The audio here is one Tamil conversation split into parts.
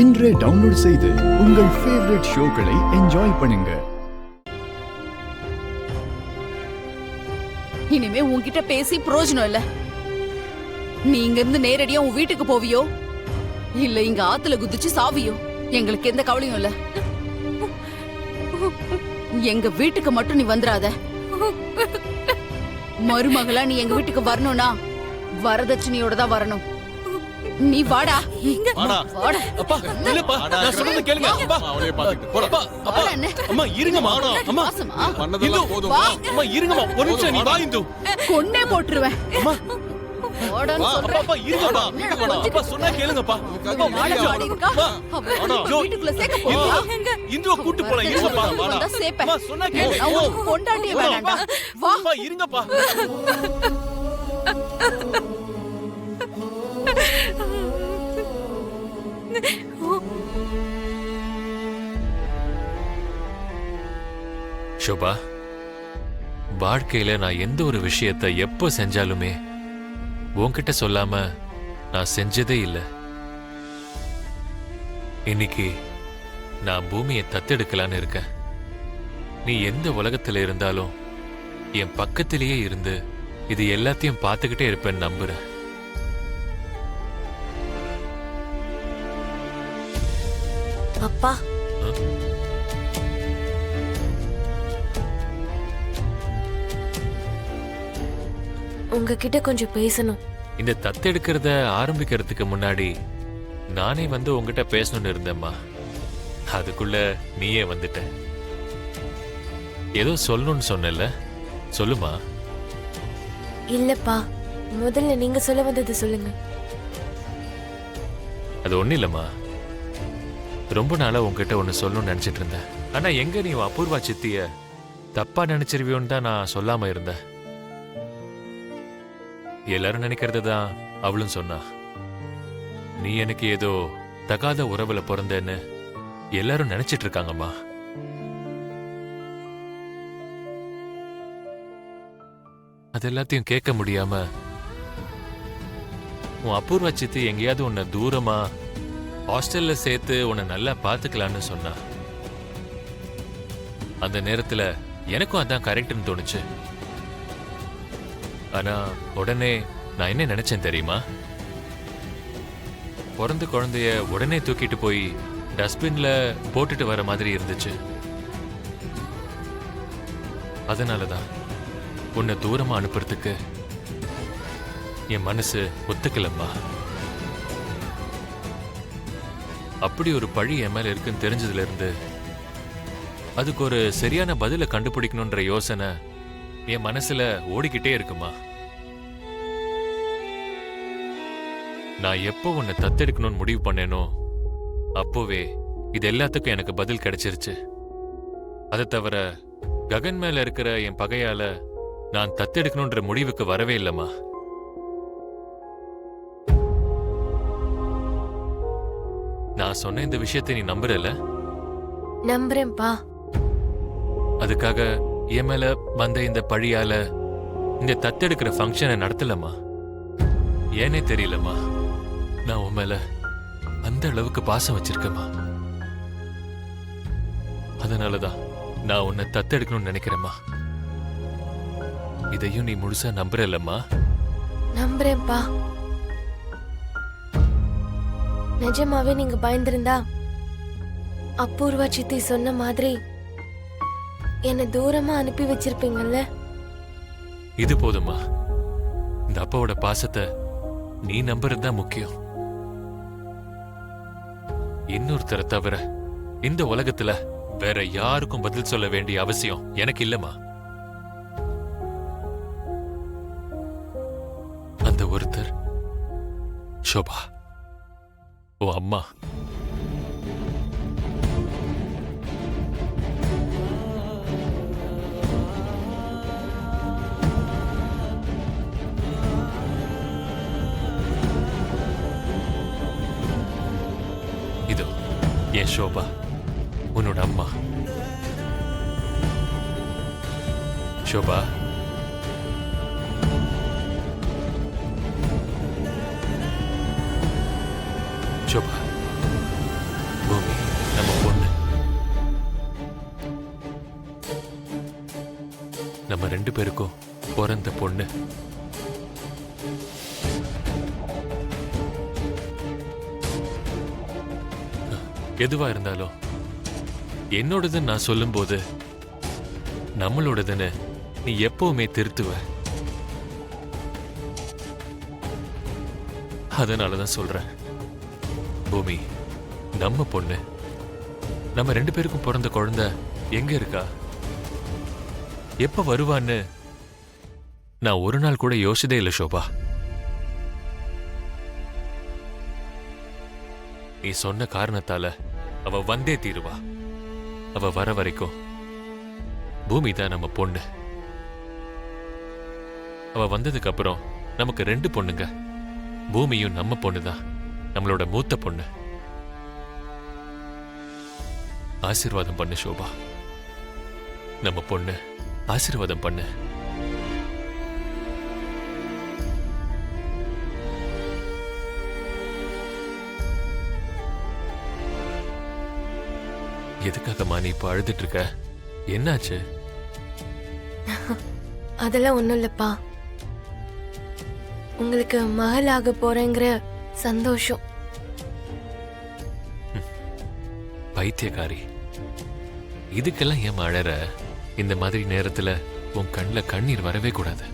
இன்றே டவுன்லோட் செய்து உங்கள் ஃபேவரட் ஷோக்களை என்ஜாய் பண்ணுங்க. இனிமே உன்கிட்ட பேசி பிரயோஜனம் இல்ல. நீ இங்க இருந்து நேரடியா உன் வீட்டுக்கு போவியோ இல்ல இங்க ஆத்துல குதிச்சு சாவியோ எங்களுக்கு எந்த கவலையும் இல்ல. எங்க வீட்டுக்கு மட்டும் நீ வந்துடாத. மருமகளா நீ எங்க வீட்டுக்கு வரணும்னா வரதட்சணையோட தான் வரணும். நீ வாடா. வாடா. அப்பா இல்லப்பா, நான் சொல்றத கேளுங்க. அப்பா அவளே பாத்துட்டு போடா. அப்பா அம்மா இருங்கம்மா. அம்மா பண்ணதெல்லாம் போதும். அம்மா இருங்கம்மா, ஒரு நிமிஷம் நீ வா. இந்து கொன்னே போட்டுருவேன். அம்மா வாடான்னு சொல்றேன். அப்பா இருங்கப்பா. அப்பா சொன்னா கேளுங்கப்பா. அப்பா வாடா. வீட்டுக்குள்ள சேக்க போறியா? இந்துவ கூட்டி போலாம். இருங்கப்பா. வாடா. அம்மா சொன்னா கேளு. நான் கொண்டாட்டியே வேண்டாம்டா. வா. அப்பா இருங்கப்பா. ஷோபா, வாழ்க்கையில நான் எந்த ஒரு விஷயத்தை எப்போ செஞ்சாலுமே உன்கிட்ட சொல்லாம நான் செஞ்சதே இல்லை. இன்னைக்கு நான் பூமியை தத்தெடுக்கலான்னு இருக்கேன். நீ எந்த உலகத்துல இருந்தாலும் என் பக்கத்திலேயே இருந்து இது எல்லாத்தையும் பார்த்துக்கிட்டே இருப்பேன்னு நம்புறேன். அப்பா, உங்ககிட்ட கொஞ்சம் பேசணும். இந்த தத்தெடுக்கிறத ஆரம்பிக்கிறதுக்கு முன்னாடி நானே வந்து உங்ககிட்ட பேசணும்னு இருந்தேம்மா. அதுக்குள்ள நீயே வந்துட்ட. ஏதோ சொல்லணும்னு சொன்னல, சொல்லுமா. இல்லப்பா, முதல்ல நீங்க சொல்ல வந்தது சொல்லுங்க. அது ஒண்ணு இல்லம்மா, ரொம்ப நாளா உங்ககிட்ட ஒண்ணு சொல்லணும்னு நினைச்சிட்டு இருந்தேன். ஆனா எங்க நீ அபூர்வா சித்திய தப்பா நினைச்சிருவியோன்னு தான் நான் சொல்லாம இருந்தேன். எல்லாரும் நினைக்கிறது தான் அவளும் சொன்னா. நீ எனக்கு ஏதோ தகாத உறவுல பிறந்தேன்னு எல்லாரும் நினைச்சிட்டு இருக்காங்கம்மா. அது எல்லாத்தையும் கேட்க முடியாம உன் அபூர்வா சித்தி எங்கேயாவது உன்னை தூரமா ஹாஸ்டல்ல சேர்த்து உன்னை நல்லா பாத்துக்கலான்னு சொன்னா. அந்த நேரத்துல எனக்கும் அதான் கரெக்ட்னு தோணுச்சு. ஆனா உடனே நான் என்ன நினைச்சேன் தெரியுமா? பிறந்த குழந்தைய உடனே தூக்கிட்டு போய் டஸ்ட்பின்ல போட்டுட்டு வர மாதிரி இருந்துச்சு. அதனாலதான் உன்னை தூரமா அனுப்புறதுக்கு என் மனசு ஒத்துக்கலம்மா. அப்படி ஒரு பழி என் மேல இருக்குன்னு தெரிஞ்சதுல இருந்து அதுக்கு ஒரு சரியான பதில கண்டுபிடிக்கணும்ன்ற யோசனை என் மனசுல ஓடிக்கிட்டே இருக்குமா. நான் எப்போ உன்னை தத்தெடுக்கணும்னு முடிவு பண்ணேனோ அப்போவே இது எல்லாத்துக்கும் எனக்கு பதில் கிடைச்சிருச்சு. அதை தவிர ககன் மேல இருக்கிற என் பகையால நான் தத்தெடுக்கணும்ன்ற முடிவுக்கு வரவே இல்லைம்மா. நான் சொன்ன இந்த விஷயத்தை நீ நம்புறல? நம்புறேன்ப்பா. அதுக்காக என் மேல வந்த இந்த பழியால இந்த தத்தெடுக்கிற ஃபங்க்ஷனை நடத்தலம்மா. ஏனே தெரியலம்மா, நான் உன் மேல அந்த அளவுக்கு பாசம் வச்சிருக்கேம்மா. அதனாலதான் நான் உன்னை தத்தெடுக்கணும்னு நினைக்கிறேம்மா. இதையும் நீ முழுசா நம்புறல்லம்மா? நம்புறேன்ப்பா. நிஜமாவே நீங்க பயந்திருந்தா அபூர்வா சித்தி சொன்ன மாதிரி என்ன தூரமா அனுப்பி வச்சிருப்பீங்கல்ல. இது போதுமா. இந்த அப்பாவோட பாசத்தை நீ நம்புறதுதான் முக்கியம். இன்னொருத்தரை தவிர இந்த உலகத்துல வேற யாருக்கும் பதில் சொல்ல வேண்டிய அவசியம் எனக்கு இல்லம்மா. அந்த ஒருத்தர் ஷோபா, ஓ அம்மா. இதோ என் ஷோபா, உன்னோட அம்மா. ஷோபா, ஷோபா, நம்ம 2 பேருக்கும் பிறந்த பொண்ணு. எதுவா இருந்தாலும் என்னோடதுன்னு நான் சொல்லும்போது நம்மளோடதுன்னு நீ எப்பவுமே திருத்துவ. அதனாலதான் சொல்றேன், பூமி நம்ம பொண்ணு. நம்ம 2 பேருக்கும் பிறந்த குழந்தை எங்க இருக்கா, எப்ப வருவான்னு நான் ஒரு நாள் கூட யோசிச்சதே இல்லை சோபா. நீ சொன்ன காரணத்தால அவ வந்தே தீருவா. அவ வர வரைக்கும் பூமி தான் நம்ம பொண்ணு. அவ வந்ததுக்கு அப்புறம் நமக்கு 2 பொண்ணுங்க. பூமியும் நம்ம பொண்ணுதான், நம்மளோட மூத்த பொண்ணு. ஆசீர்வாதம் பண்ணு சோபா, நம்ம பொண்ணு ஆசீர்வாதம் பண்ணு. எதுக்காகமா நீ இப்ப அழுதுட்டு இருக்க? என்னாச்சு? அதெல்லாம் ஒண்ணும் இல்லப்பா. உங்களுக்கு மகளாக போறேங்கிற சந்தோஷம். பைத்தியக்காரி, இதுக்கெல்லாம் ஏன் அழற? இந்த மாதிரி நேரத்துல உன் கண்ணுல கண்ணீர் வரவே கூடாது.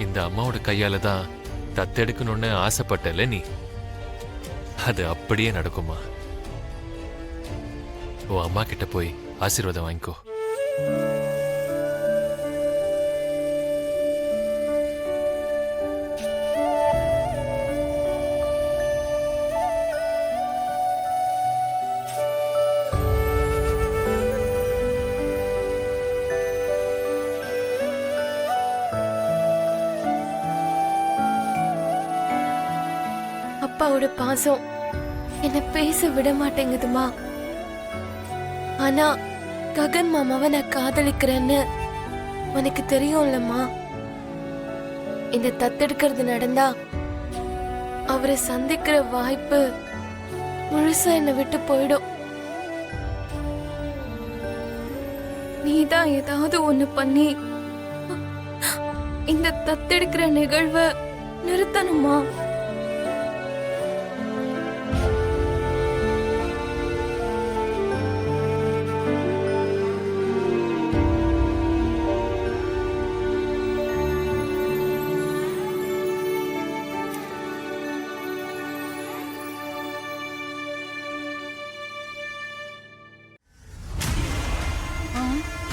இந்த அம்மாவோட கையால தான் தத்தெடுக்கணும்னு ஆசைப்பட்டல நீ, அது அப்படியே நடக்குமா? உன் அம்மா கிட்ட போய் ஆசீர்வாதம் வாங்கிக்கோ. அப்பாவோட பாசம் என்ன பேச விட மாட்டேங்குதுமா. ஆனா ககன் மாமாவை நான் காதலிக்கிறேன்னு உனக்கு தெரியும்லம்மா. இந்த தத்தெடுக்கிறது நடந்தா அவரை சந்திக்கிற வாய்ப்பு முழுசா என்னை விட்டு போயிடும். நீதான் ஏதாவது ஒண்ணு பண்ணி இந்த தத்தெடுக்கிற நிகழ்வை நிறுத்தணுமா?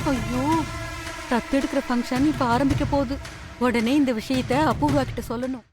ஐயோ, தத்தெடுக்கிற ஃபங்க்ஷன் இப்ப ஆரம்பிக்க போகுது. உடனே இந்த விஷயத்த அபூர்வா கிட்ட சொல்லணும்.